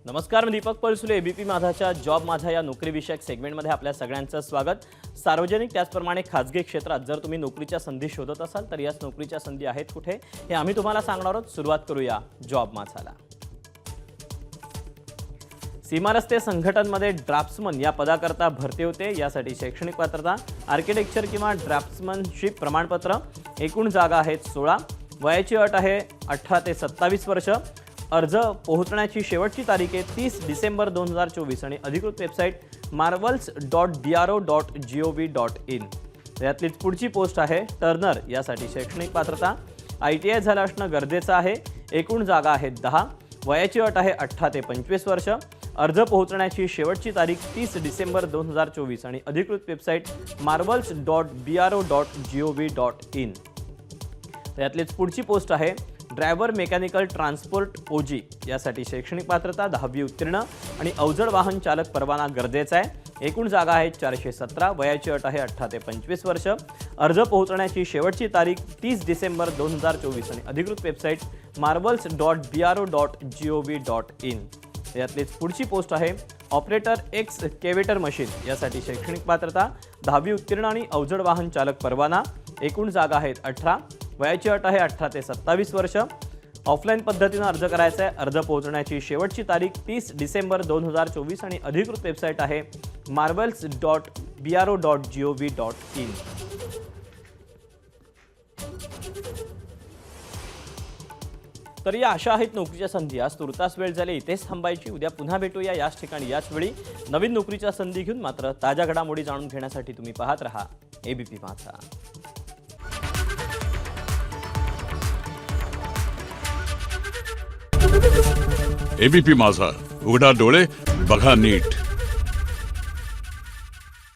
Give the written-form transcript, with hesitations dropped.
नमस्कार, मी Deepak परसुले. ABP माझाच्या job माझा या नोकरीविषयक सेगमेंटमध्ये आपल्या सगळ्यांचं स्वागत. सार्वजनिक त्याचप्रमाणे खाजगी क्षेत्रात जर तुम्ही नोकरीच्या संधी शोधत असाल तर याच नोकरीच्या संधी आहेत कुठे हे आम्ही तुम्हाला सांगणार आहोत. सुरुवात करूया जॉब माझाला. सीमा रस्ते संघटनमध्ये ड्राफ्ट्समन या पदाकरता भरती होते. यासाठी शैक्षणिक पात्रता आर्किटेक्चर किंवा ड्राफ्ट्समनशिप प्रमाणपत्र. एकूण जागा आहेत 16. वयाची अट आहे 18 ते 27 वर्ष. अर्ज पोहोचण्याची शेवटची तारीख आहे 30 डिसेंबर 2024 आणि अधिकृत वेबसाईट marvels.bro.gov.in. यातलीच पुढची पोस्ट आहे टर्नर. यासाठी शैक्षणिक पात्रता ITI झालं असणं गरजेचं आहे. एकूण जागा आहेत 10. वयाची अट आहे 18 ते 25 वर्ष. अर्ज पोहोचण्याची शेवटची तारीख 30 डिसेंबर 2024 आणि अधिकृत वेबसाईट marvels.bro.gov.in. यातलीच पुढची पोस्ट आहे ड्रायव्हर मेकॅनिकल ट्रान्सपोर्ट OG. यासाठी शैक्षणिक पात्रता 10वी उत्तीर्ण आणि अवजड वाहन चालक परवाना गरजेचा आहे. एकूण जागा आहेत 417. वयाची अट आहे 18 ते 25 वर्ष. अर्ज पोहोचण्याची शेवटची तारीख 30 डिसेंबर 2024 आणि अधिकृत वेबसाईट marvels.bro.gov.in. यातलीच पुढची पोस्ट आहे ऑपरेटर एक्सकेवेटर मशीन. यासाठी शैक्षणिक पात्रता 10वी उत्तीर्ण आणि अवजड वाहन चालक परवाना. एकूण जागा आहेत 18. वयाची अट आहे 18 ते 27 वर्ष. ऑफलाईन पद्धतीने अर्ज करायचा आहे. अर्ज पोहोचण्याची शेवटची तारीख 30 डिसेंबर 2024 आणि अधिकृत वेबसाईट आहे marvels.bro.gov.in. तर या अशा आहेत नोकरीच्या संधी. आज तुर्तास वेळ झाली इथेच थांबायची. उद्या पुन्हा भेटूया याच ठिकाणी याच वेळी नवीन नोकरीच्या संधी घेऊन. मात्र ताज्या घडामोडी जाणून घेण्यासाठी तुम्ही पाहत रहा एबीपी माझा. एबीपी माझा, उघडा डोळे बघा नीट.